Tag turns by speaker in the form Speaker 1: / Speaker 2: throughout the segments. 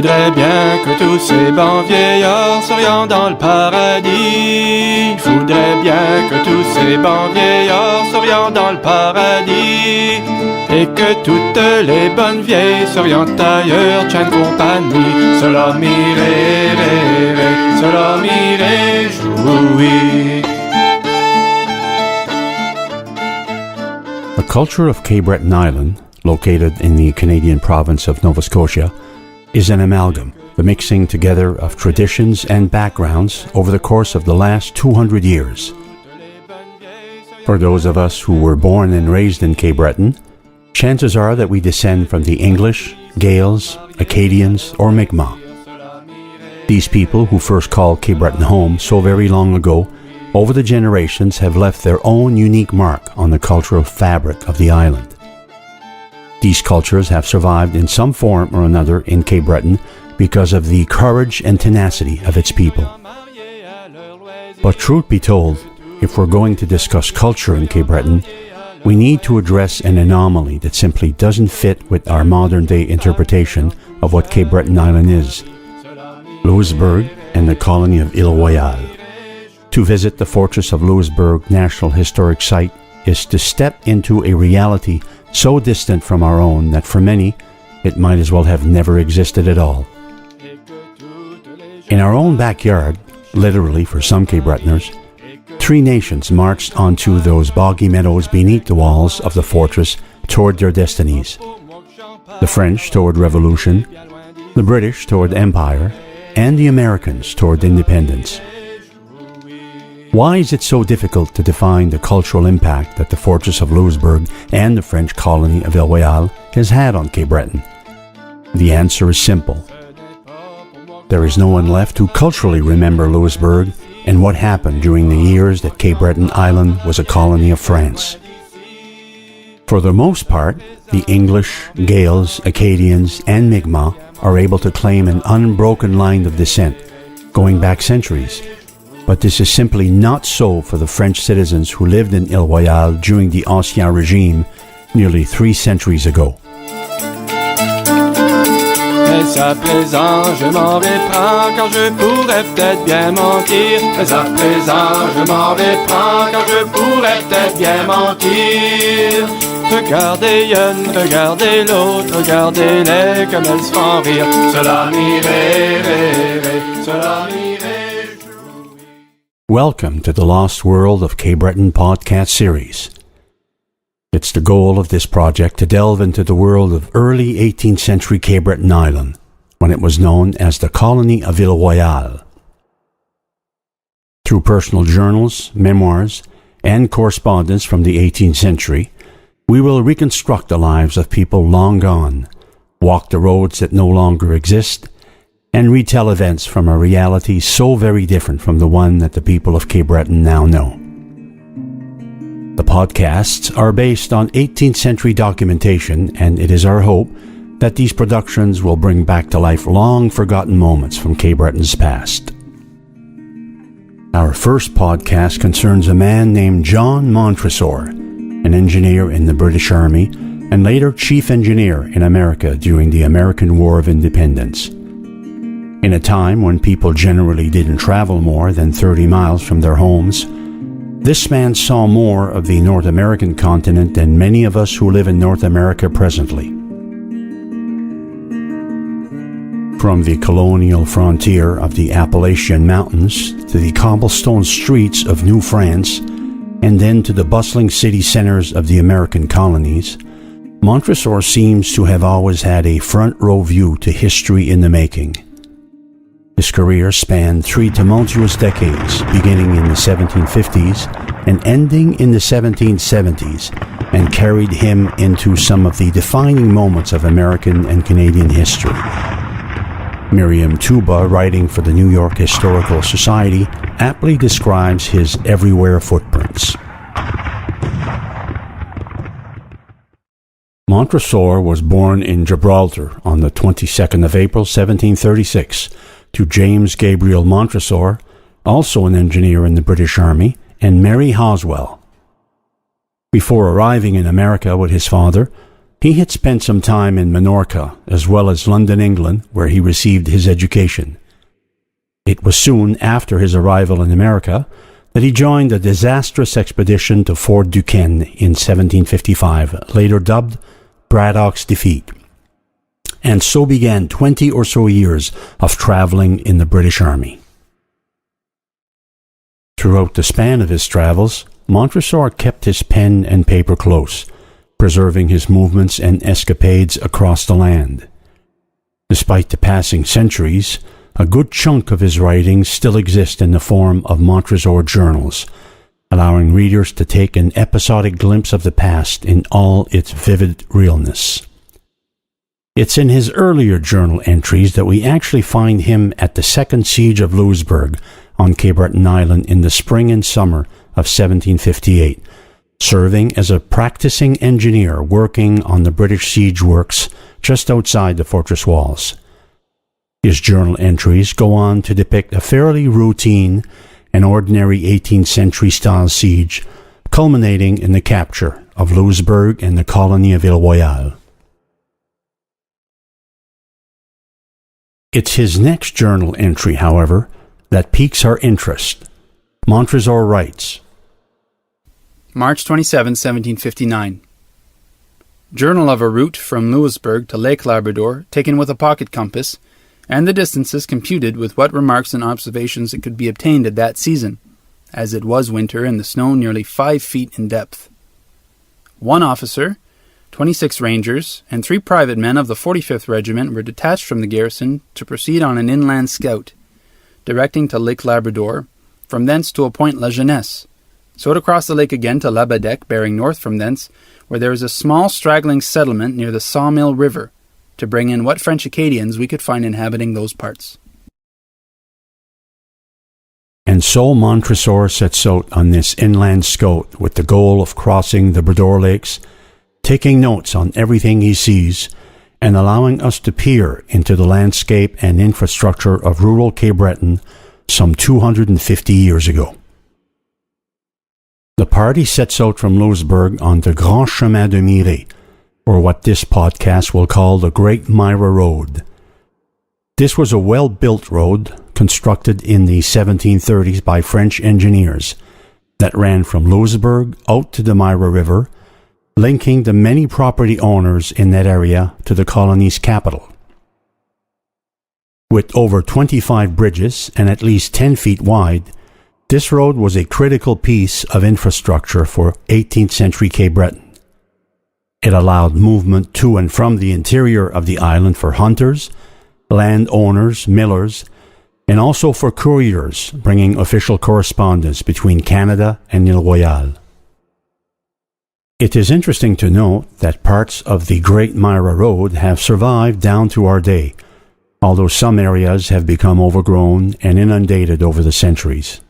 Speaker 1: voudrais bien que tous ces bons vieillards s'orientent dans le paradis. Je voudrais bien que tous ces bons vieillards s'orientent dans le paradis. Et que toutes les bonnes vieilles s'orientent ailleurs, tiennent compagnie. Cela m'irait, cela m'irait jouer.
Speaker 2: The culture of Cape Breton Island, located in the Canadian province of Nova Scotia, is an amalgam, the mixing together of traditions and backgrounds over the course of the last 200 years. For those of us who were born and raised in Cape Breton, chances are that we descend from the English, Gaels, Acadians, or Mi'kmaq. These people who first called Cape Breton home so very long ago, over the generations have left their own unique mark on the cultural fabric of the island. These cultures have survived in some form or another in Cape Breton because of the courage and tenacity of its people. But truth be told, if we're going to discuss culture in Cape Breton, we need to address an anomaly that simply doesn't fit with our modern-day interpretation of what Cape Breton Island is: Louisbourg and the colony of Île Royale. To visit the Fortress of Louisbourg National Historic Site is to step into a reality so distant from our own that for many, it might as well have never existed at all. In our own backyard, literally for some Cape Bretoners, three nations marched onto those boggy meadows beneath the walls of the fortress toward their destinies. The French toward revolution, the British toward empire, and the Americans toward independence. Why is it so difficult to define the cultural impact that the Fortress of Louisbourg and the French colony of Île Royale has had on Cape Breton? The answer is simple. There is no one left to culturally remember Louisbourg and what happened during the years that Cape Breton Island was a colony of France. For the most part, the English, Gaels, Acadians, and Mi'kmaq are able to claim an unbroken line of descent, going back centuries. But this is simply not so for the French citizens who lived in Île Royale during the Ancien Régime nearly 3 centuries ago.
Speaker 1: Mais à présent je m'en reprends quand je pourrais peut-être bien mentir. Mais à présent je m'en reprends quand je pourrais peut-être bien mentir. Regardez une, regardez l'autre, regardez-les comme elles se font rire. Cela m'irait, cela m'irait.
Speaker 2: Welcome to the Lost World of Cape Breton podcast series. It's the goal of this project to delve into the world of early 18th century Cape Breton Island, when it was known as the colony of Île Royale. Through personal journals, memoirs, and correspondence from the 18th century, we will reconstruct the lives of people long gone, walk the roads that no longer exist, and retell events from a reality so very different from the one that the people of Cape Breton now know. The podcasts are based on 18th century documentation, and it is our hope that these productions will bring back to life long forgotten moments from Cape Breton's past. Our first podcast concerns a man named John Montresor, an engineer in the British Army and later chief engineer in America during the American War of Independence. In a time when people generally didn't travel more than 30 miles from their homes, this man saw more of the North American continent than many of us who live in North America presently. From the colonial frontier of the Appalachian Mountains to the cobblestone streets of New France, and then to the bustling city centers of the American colonies, Montresor seems to have always had a front-row view to history in the making. His career spanned 3 tumultuous decades, beginning in the 1750s and ending in the 1770s, and carried him into some of the defining moments of American and Canadian history. Miriam Tuba, writing for the New York Historical Society, aptly describes his everywhere footprints. Montresor was born in Gibraltar on the 22nd of April, 1736, to James Gabriel Montresor, also an engineer in the British Army, and Mary Hoswell. Before arriving in America with his father, He had spent some time in Minorca, as well as London, England, where he received his education. It was soon after his arrival in America that he joined a disastrous expedition to Fort Duquesne in 1755, later dubbed Braddock's Defeat. And so began 20 or so years of traveling in the British Army. Throughout the span of his travels, Montresor kept his pen and paper close, preserving his movements and escapades across the land. Despite the passing centuries, a good chunk of his writings still exist in the form of Montresor journals, allowing readers to take an episodic glimpse of the past in all its vivid realness. It's in his earlier journal entries that we actually find him at the Second Siege of Louisbourg on Cape Breton Island in the spring and summer of 1758, serving as a practicing engineer working on the British siege works just outside the fortress walls. His journal entries go on to depict a fairly routine and ordinary 18th century style siege, culminating in the capture of Louisbourg and the colony of Ile Royale. It's his next journal entry, however, that piques our interest. Montresor writes,
Speaker 3: March 27, 1759. Journal of a route from Louisbourg to Lake Labrador, taken with a pocket compass, and the distances computed with what remarks and observations it could be obtained at that season, as it was winter and the snow nearly 5 feet in depth. 1 officer, 26 rangers, and 3 private men of the 45th Regiment were detached from the garrison to proceed on an inland scout, directing to Lake Labrador, from thence to a point La Jeunesse, so to cross the lake again to Labadec, bearing north from thence, where there is a small straggling settlement near the Sawmill River, to bring in what French Acadians we could find inhabiting those parts.
Speaker 2: And so Montresor sets out on this inland scout with the goal of crossing the Brador Lakes, taking notes on everything he sees, and allowing us to peer into the landscape and infrastructure of rural Cape Breton some 250 years ago. The party sets out from Louisbourg on the Grand Chemin de Miré, or what this podcast will call the Great Myra Road. This was a well-built road constructed in the 1730s by French engineers that ran from Louisbourg out to the Myra River, linking the many property owners in that area to the colony's capital. With over 25 bridges and at least 10 feet wide, this road was a critical piece of infrastructure for 18th century Cape Breton. It allowed movement to and from the interior of the island for hunters, landowners, millers, and also for couriers bringing official correspondence between Canada and Ile Royale. It is interesting to note that parts of the Great Myra Road have survived down to our day, although some areas have become overgrown and inundated over the centuries.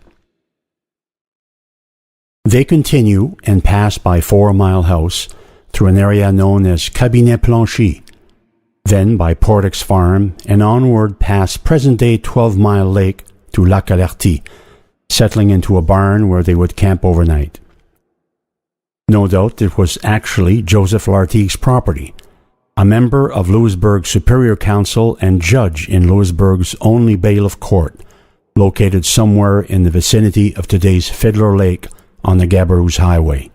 Speaker 2: They continue and pass by 4 Mile House through an area known as Cabinet Planchy, then by Portick's Farm and onward past present-day 12 Mile Lake to Lac Alerty, settling into a barn where they would camp overnight. No doubt it was actually Joseph Lartigue's property, a member of Louisbourg's Superior Council and judge in Louisbourg's only bailiff court, located somewhere in the vicinity of today's Fiddler Lake on the Gabarous Highway.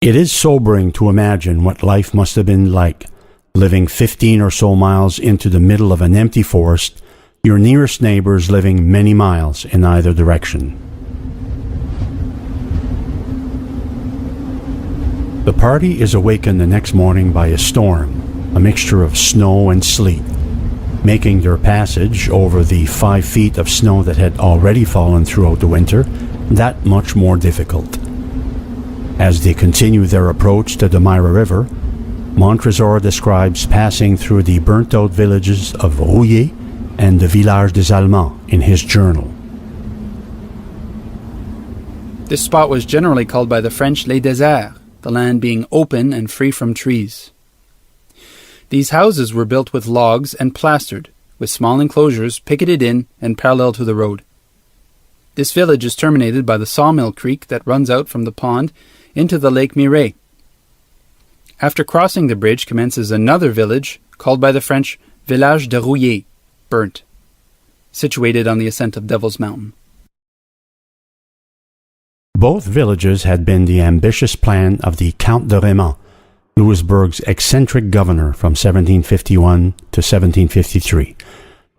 Speaker 2: It is sobering to imagine what life must have been like, living 15 or so miles into the middle of an empty forest, your nearest neighbors living many miles in either direction. The party is awakened the next morning by a storm, a mixture of snow and sleet, making their passage over the 5 feet of snow that had already fallen throughout the winter that much more difficult. As they continue their approach to the Myra River, Montresor describes passing through the burnt-out villages of Rouillé and the Village des Allemands in his journal.
Speaker 3: This spot was generally called by the French Les Déserts, the land being open and free from trees. These houses were built with logs and plastered, with small enclosures picketed in and parallel to the road. This village is terminated by the Sawmill Creek that runs out from the pond into the Lake Miré. After crossing the bridge commences another village, called by the French Village de Rouillé, burnt, situated on the ascent of Devil's Mountain.
Speaker 2: Both villages had been the ambitious plan of the Count de Raymond, Louisbourg's eccentric governor from 1751 to 1753,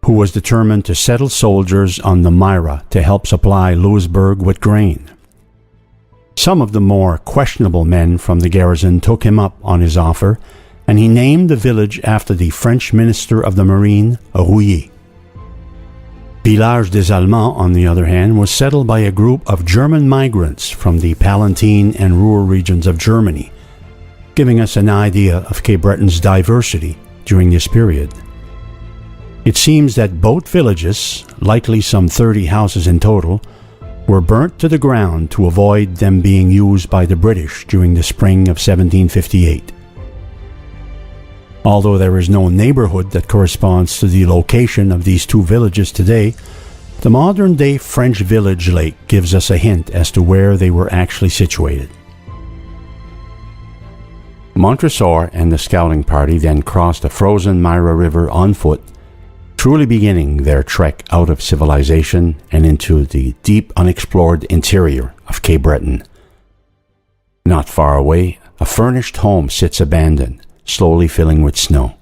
Speaker 2: who was determined to settle soldiers on the Myra to help supply Louisbourg with grain. Some of the more questionable men from the garrison took him up on his offer, and he named the village after the French Minister of the Marine, Rouillé. Village des Allemands, on the other hand, was settled by a group of German migrants from the Palatine and Ruhr regions of Germany, giving us an idea of Cape Breton's diversity during this period. It seems that both villages, likely some 30 houses in total, were burnt to the ground to avoid them being used by the British during the spring of 1758. Although there is no neighborhood that corresponds to the location of these two villages today, the modern-day French village lake gives us a hint as to where they were actually situated. Montresor and the scouting party then crossed the frozen Myra River on foot, truly beginning their trek out of civilization and into the deep unexplored interior of Cape Breton. Not far away, a furnished home sits abandoned, slowly filling with snow.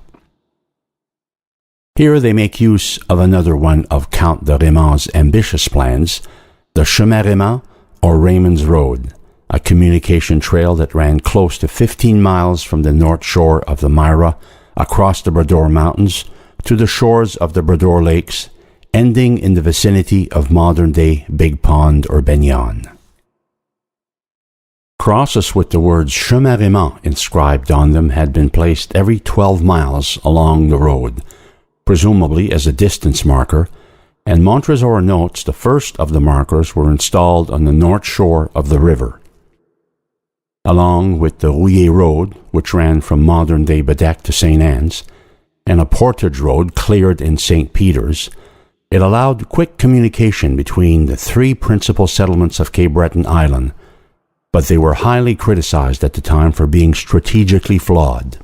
Speaker 2: Here they make use of another one of Count de Raymond's ambitious plans, the Chemin Raymond, or Raymond's Road, a communication trail that ran close to 15 miles from the north shore of the Myra across the Brador Mountains to the shores of the Brador Lakes, ending in the vicinity of modern-day Big Pond or Benyon. Crosses with the words Chemin Raymond inscribed on them had been placed every 12 miles along the road, presumably as a distance marker, and Montresor notes the first of the markers were installed on the north shore of the river. Along with the Rouillé Road, which ran from modern-day Bedeque to St. Anne's, and a portage road cleared in St. Peter's, it allowed quick communication between the three principal settlements of Cape Breton Island, but they were highly criticized at the time for being strategically flawed.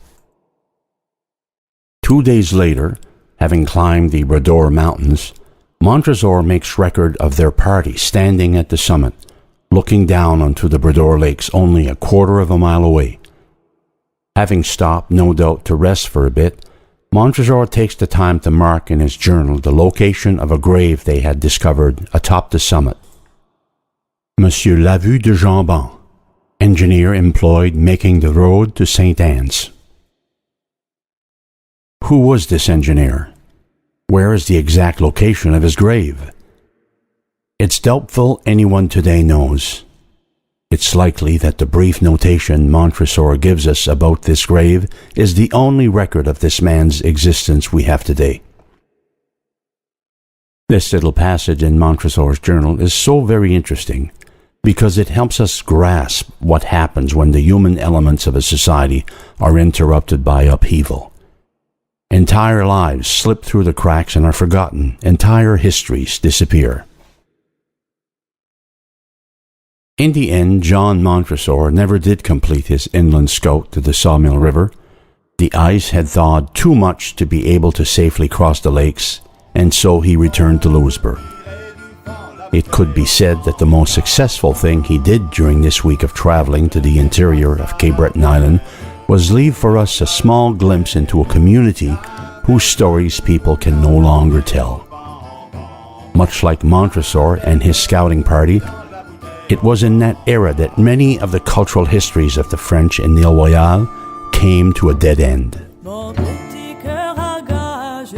Speaker 2: 2 days later, having climbed the Brador Mountains, Montresor makes record of their party standing at the summit, looking down onto the Brador Lakes only a quarter of a mile away. Having stopped, no doubt, to rest for a bit, Montresor takes the time to mark in his journal the location of a grave they had discovered atop the summit. Monsieur Lavue de Jambon, engineer employed making the road to St. Anne's. Who was this engineer? Where is the exact location of his grave? It's doubtful anyone today knows. It's likely that the brief notation Montresor gives us about this grave is the only record of this man's existence we have today. This little passage in Montresor's journal is so very interesting because it helps us grasp what happens when the human elements of a society are interrupted by upheaval. Entire lives slip through the cracks and are forgotten. Entire histories disappear. In the end, John Montresor never did complete his inland scout to the Sawmill River. The ice had thawed too much to be able to safely cross the lakes, and so he returned to Louisbourg. It could be said that the most successful thing he did during this week of traveling to the interior of Cape Breton Island was leave for us a small glimpse into a community whose stories people can no longer tell. Much like Montresor and his scouting party, it was in that era that many of the cultural histories of the French in Île Royale came to a dead end.
Speaker 4: Mon petit cœur à gage,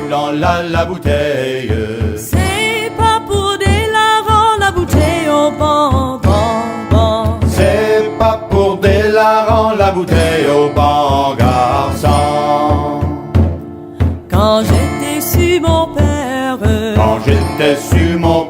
Speaker 1: Roulant la bouteille.
Speaker 4: c'est pas pour des larrons la bouteille au bon, bon, bon.
Speaker 1: C'est pas pour des larrons la bouteille au bon garçon.
Speaker 4: Quand j'étais su mon père,
Speaker 1: Quand j'étais su mon